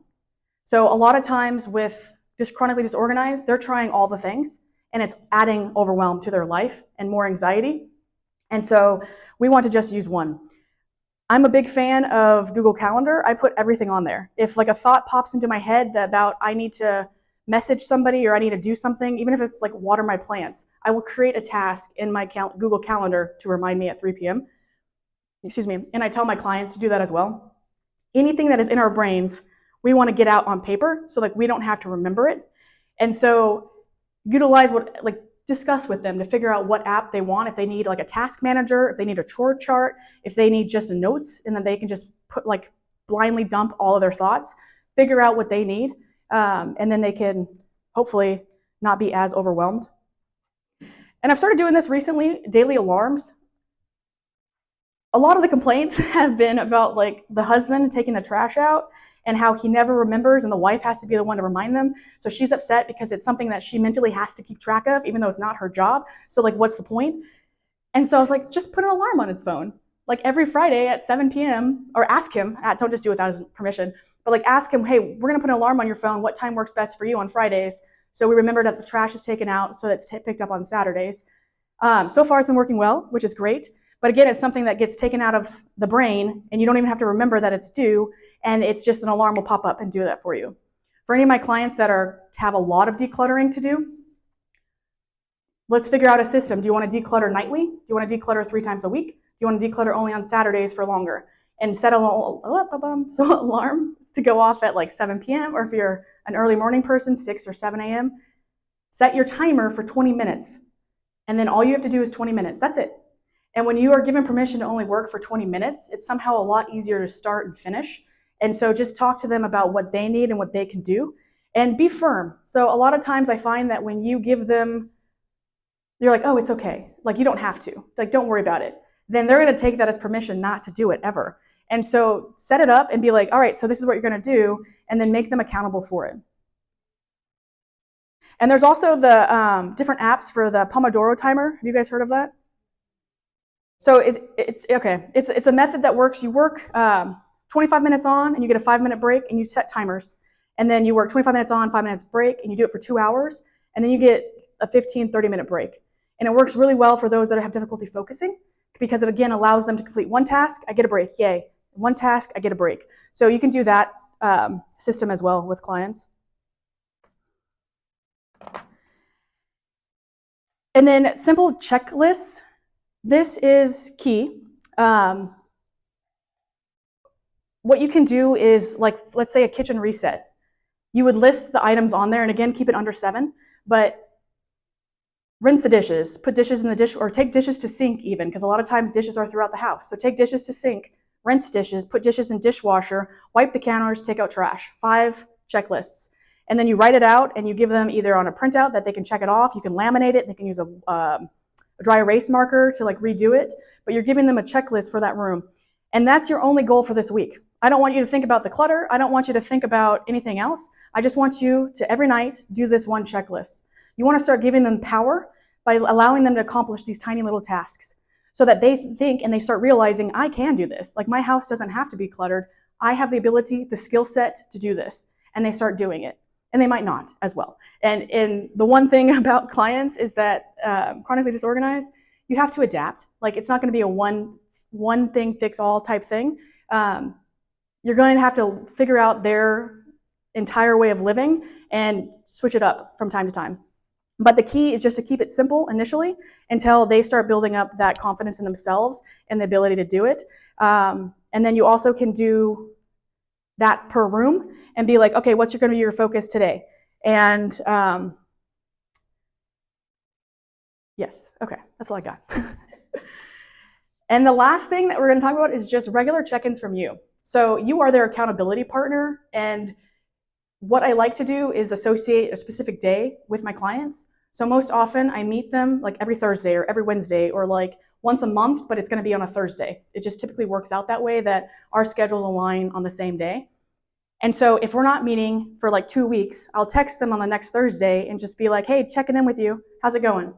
So a lot of times with just chronically disorganized, they're trying all the things and it's adding overwhelm to their life and more anxiety. And so we want to just use one. I'm a big fan of Google Calendar. I put everything on there. If like a thought pops into my head about I need to message somebody or I need to do something, even if it's like water my plants, I will create a task in my Google Calendar to remind me at 3 p.m. Excuse me. And I tell my clients to do that as well. Anything that is in our brains, we want to get out on paper so like we don't have to remember it. And so utilize discuss with them to figure out what app they want, if they need like a task manager, if they need a chore chart, if they need just notes, and then they can just put like blindly dump all of their thoughts, figure out what they need, and then they can hopefully not be as overwhelmed. And I've started doing this recently, daily alarms. A lot of the complaints have been about like the husband taking the trash out and how he never remembers and the wife has to be the one to remind them. So she's upset because it's something that she mentally has to keep track of, even though it's not her job. So like, what's the point? And so I was like, just put an alarm on his phone. Like every Friday at 7 p.m. or ask him, don't just do it without his permission, but like ask him, hey, we're gonna put an alarm on your phone. What time works best for you on Fridays? So we remember that the trash is taken out so it's picked up on Saturdays. So far it's been working well, which is great. But again, it's something that gets taken out of the brain and you don't even have to remember that it's due, and it's just an alarm will pop up and do that for you. For any of my clients that have a lot of decluttering to do, let's figure out a system. Do you want to declutter nightly? Do you want to declutter 3 times a week? Do you want to declutter only on Saturdays for longer? And set an alarm to go off at like 7 p.m. or if you're an early morning person, 6 or 7 a.m. Set your timer for 20 minutes. And then all you have to do is 20 minutes. That's it. And when you are given permission to only work for 20 minutes, it's somehow a lot easier to start and finish. And so just talk to them about what they need and what they can do and be firm. So a lot of times I find that when you give them, you're like, oh, it's okay. Like you don't have to. It's like, don't worry about it. Then they're going to take that as permission not to do it ever. And so set it up and be like, all right, so this is what you're going to do, and then make them accountable for it. And there's also the different apps for the Pomodoro timer. Have you guys heard of that? So it's a method that works. You work 25 minutes on and you get a 5-minute break and you set timers. And then you work 25 minutes on, 5 minutes break, and you do it for 2 hours. And then you get a 15, 30-minute break. And it works really well for those that have difficulty focusing because it, again, allows them to complete one task, I get a break, yay. One task, I get a break. So you can do that system as well with clients. And then simple checklists. This is key. What you can do is, like, let's say a kitchen reset. You would list the items on there, and again, keep it under 7, but rinse the dishes, put dishes in the dish, or take dishes to sink even, because a lot of times dishes are throughout the house. So take dishes to sink, rinse dishes, put dishes in dishwasher, wipe the counters, take out trash. 5 checklists. And then you write it out and you give them either on a printout that they can check it off, you can laminate it, they can use a dry erase marker to like redo it, but you're giving them a checklist for that room. And that's your only goal for this week. I don't want you to think about the clutter. I don't want you to think about anything else. I just want you to every night do this one checklist. You want to start giving them power by allowing them to accomplish these tiny little tasks so that they think and they start realizing, I can do this. Like my house doesn't have to be cluttered. I have the ability, the skill set to do this. And they start doing it. And they might not as well. And the one thing about clients is that chronically disorganized, you have to adapt. Like it's not going to be a one thing fix all type thing. You're going to have to figure out their entire way of living and switch it up from time to time. But the key is just to keep it simple initially until they start building up that confidence in themselves and the ability to do it. And then you also can do that per room and be like, okay, what's going to be your focus today? And yes, okay, that's all I got. And the last thing that we're going to talk about is just regular check-ins from you. So you are their accountability partner, and what I like to do is associate a specific day with my clients. So most often I meet them like every Thursday or every Wednesday or like once a month, but it's going to be on a Thursday. It just typically works out that way that our schedules align on the same day. And so if we're not meeting for like 2 weeks, I'll text them on the next Thursday and just be like, hey, checking in with you. How's it going?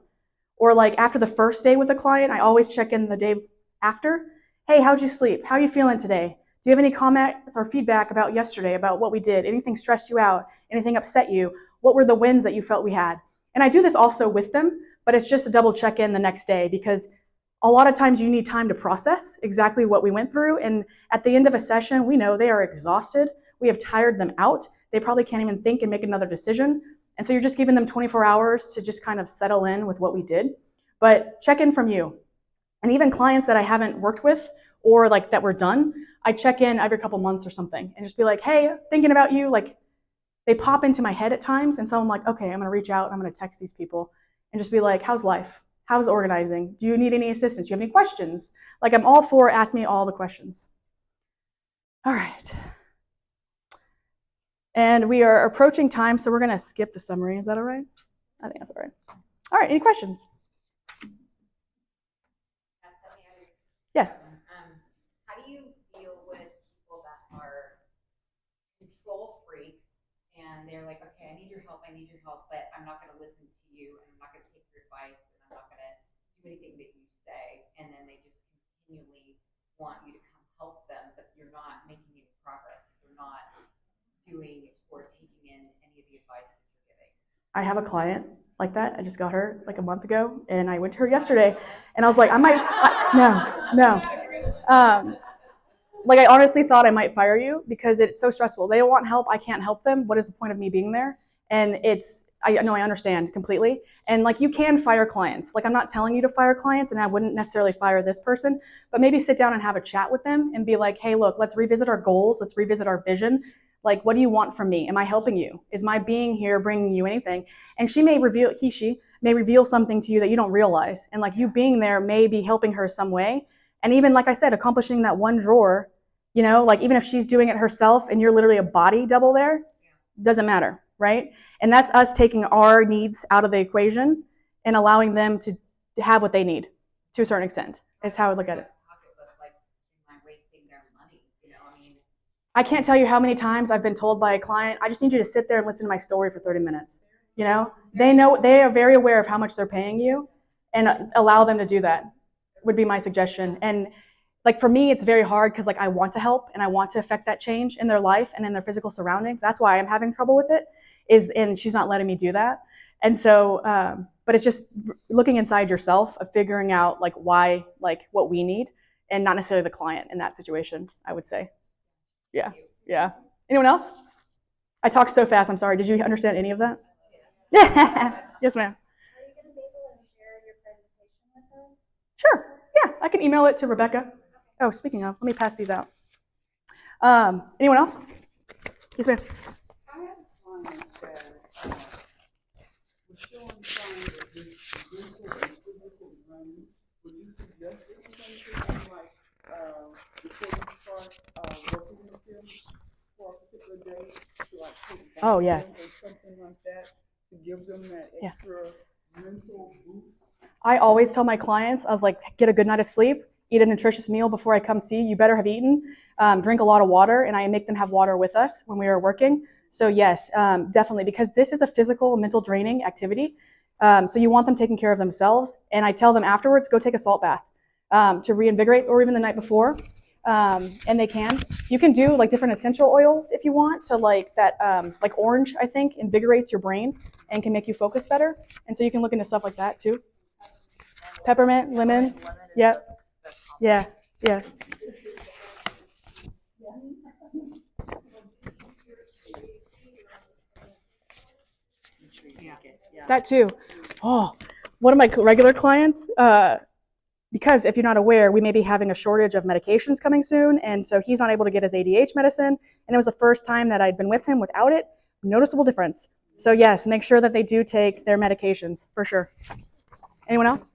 Or like after the first day with a client, I always check in the day after. Hey, how'd you sleep? How are you feeling today? Do you have any comments or feedback about yesterday, about what we did? Anything stressed you out? Anything upset you? What were the wins that you felt we had? And I do this also with them, but it's just a double check-in the next day because a lot of times you need time to process exactly what we went through. And at the end of a session, we know they are exhausted. We have tired them out. They probably can't even think and make another decision. And so you're just giving them 24 hours to just kind of settle in with what we did. But check in from you. And even clients that I haven't worked with or like that we're done, I check in every couple months or something and just be like, hey, thinking about you. Like they pop into my head at times. And so I'm like, okay, I'm going to reach out and I'm going to text these people and just be like, how's life? How's organizing? Do you need any assistance? Do you have any questions? Like I'm all for ask me all the questions. All right. And we are approaching time, so we're going to skip the summary. Is that all right? I think that's all right. All right, any questions? Yes. How do you deal with people that are control freaks and they're like, okay, I need your help, but I'm not going to listen to you and I'm not going to take your advice and I'm not going to do anything that you say, and then they just continually want you to come help them, but you're not making any progress because they're not doing or taking in any of the advice that you're giving. I have a client like that. I just got her like a month ago, and I went to her yesterday, and I was like, no. Like I honestly thought I might fire you because it's so stressful. They don't want help. I can't help them. What is the point of me being there? And I know I understand completely. And like you can fire clients. Like I'm not telling you to fire clients, and I wouldn't necessarily fire this person, but maybe sit down and have a chat with them and be like, hey, look, let's revisit our goals. Let's revisit our vision. Like, what do you want from me? Am I helping you? Is my being here bringing you anything? And she may reveal something to you that you don't realize. And like you being there may be helping her some way. And even like I said, accomplishing that one drawer, you know, like even if she's doing it herself and you're literally a body double there, doesn't matter, right? And that's us taking our needs out of the equation and allowing them to have what they need to a certain extent, is how I would look at it. I can't tell you how many times I've been told by a client, I just need you to sit there and listen to my story for 30 minutes. You know, they are very aware of how much they're paying you, and allow them to do that would be my suggestion. And like for me, it's very hard because like I want to help and I want to affect that change in their life and in their physical surroundings. That's why I'm having trouble with it, and she's not letting me do that. And so, but it's just looking inside yourself of figuring out like why, like what we need, and not necessarily the client in that situation, I would say. Yeah. Anyone else? I talked so fast. I'm sorry. Did you understand any of that? Yes, ma'am. Are you going to be able to share your presentation with us? Sure. Yeah, I can email it to Rebecca. Oh, speaking of, let me pass these out. Anyone else? Yes, ma'am. I have a client that was showing signs of this mental and physical running. Would you suggest anything like before you start working with him for a particular day to like take back? Oh, yes. give them that Yeah. extra mental boost? I always tell my clients, I was like, get a good night of sleep, eat a nutritious meal before I come see you. You better have eaten, drink a lot of water, and I make them have water with us when we are working. So yes, definitely, because this is a physical, mental draining activity. So you want them taking care of themselves, and I tell them afterwards, go take a salt bath to reinvigorate, or even the night before. And they can. You can do like different essential oils if you want to, like that, like orange, I think, invigorates your brain and can make you focus better. And so you can look into stuff like that too. Peppermint, lemon, yep, yeah, yes. That too. Oh, one of my regular clients, because if you're not aware, we may be having a shortage of medications coming soon, and so he's not able to get his ADH medicine, and it was the first time that I'd been with him without it. Noticeable difference. So yes, make sure that they do take their medications, for sure. Anyone else?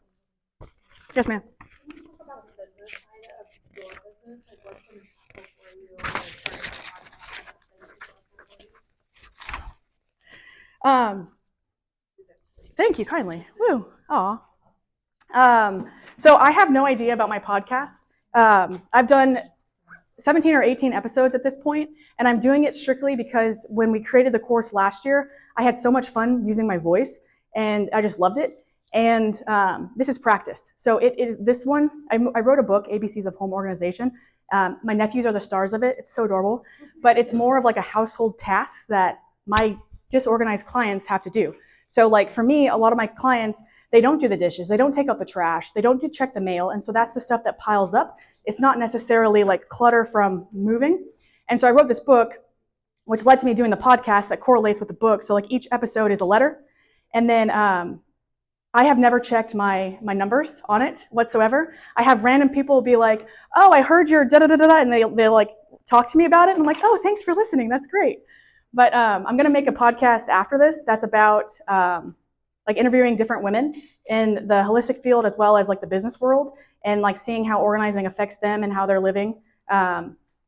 Yes, ma'am. Can you talk about the business side of your business? Like what's been helpful for you? Like starting a podcast has been successful for you? Thank you kindly. Woo. Aw. So I have no idea about my podcast. I've done 17 or 18 episodes at this point, and I'm doing it strictly because when we created the course last year, I had so much fun using my voice, and I just loved it. And this is practice. So it is this one. I wrote a book, ABCs of Home Organization. My nephews are the stars of it. It's so adorable. But it's more of like a household task that my disorganized clients have to do. So like for me, a lot of my clients, they don't do the dishes, they don't take out the trash, they don't do check the mail. And so that's the stuff that piles up. It's not necessarily like clutter from moving. And so I wrote this book, which led to me doing the podcast that correlates with the book. So like each episode is a letter. And then I have never checked my numbers on it whatsoever. I have random people be like, oh, I heard your da-da-da-da-da, and they like talk to me about it. And I'm like, oh, thanks for listening. That's great. But I'm going to make a podcast after this that's about like interviewing different women in the holistic field as well as like the business world, and like seeing how organizing affects them and how they're living,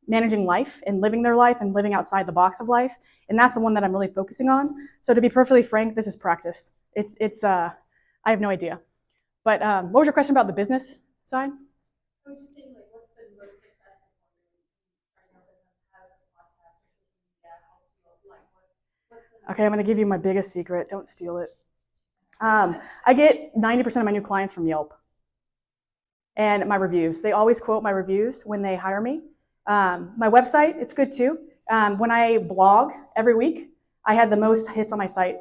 managing life and living their life and living outside the box of life. And that's the one that I'm really focusing on. So to be perfectly frank, this is practice. I have no idea. But what was your question about the business side? I was just saying, like, what's been most successful for you starting your business? How does the podcast or social media help you? Like, what's the Okay, I'm going to give you my biggest secret. Don't steal it. I get 90% of my new clients from Yelp and my reviews. They always quote my reviews when they hire me. My website, it's good too. When I blog every week, I had the most hits on my site.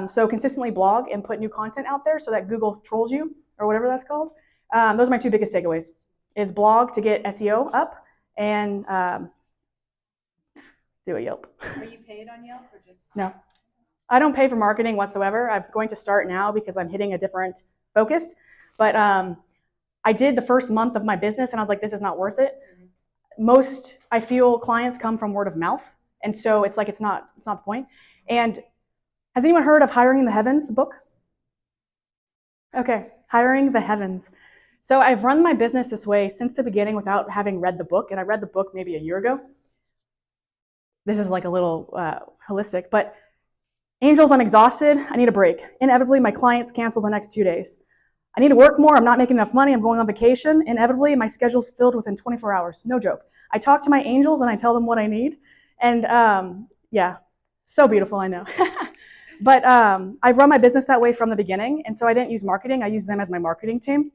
So consistently blog and put new content out there so that Google trolls you, or whatever that's called. Those are my two biggest takeaways, is blog to get SEO up and do a Yelp. Are you paid on Yelp or just? No. I don't pay for marketing whatsoever. I'm going to start now because I'm hitting a different focus. But I did the first month of my business and I was like, this is not worth it. Most, I feel, clients come from word of mouth. And so it's like, it's not the point. And has anyone heard of Hiring the Heavens book? Okay, Hiring the Heavens. So I've run my business this way since the beginning without having read the book. And I read the book maybe a year ago. This is like a little holistic, but angels, I'm exhausted. I need a break. Inevitably, my clients cancel the next 2 days. I need to work more. I'm not making enough money. I'm going on vacation. Inevitably, my schedule's filled within 24 hours. No joke. I talk to my angels and I tell them what I need. And yeah, so beautiful, I know. But I've run my business that way from the beginning. And so I didn't use marketing. I use them as my marketing team,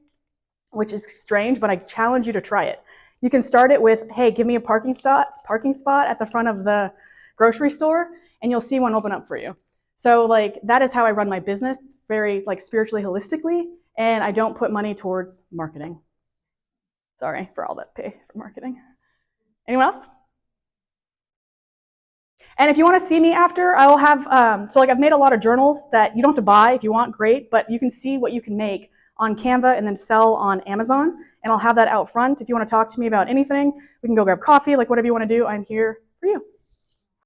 which is strange, but I challenge you to try it. You can start it with, hey, give me a parking spot at the front of the grocery store, and you'll see one open up for you. So like that is how I run my business. It's very like spiritually holistically, and I don't put money towards marketing. Sorry for all that pay for marketing. Anyone else? And if you want to see me after, I will have, so like I've made a lot of journals that you don't have to buy if you want, great, but you can see what you can make on Canva and then sell on Amazon, and I'll have that out front. If you want to talk to me about anything, we can go grab coffee, like whatever you want to do, I'm here for you.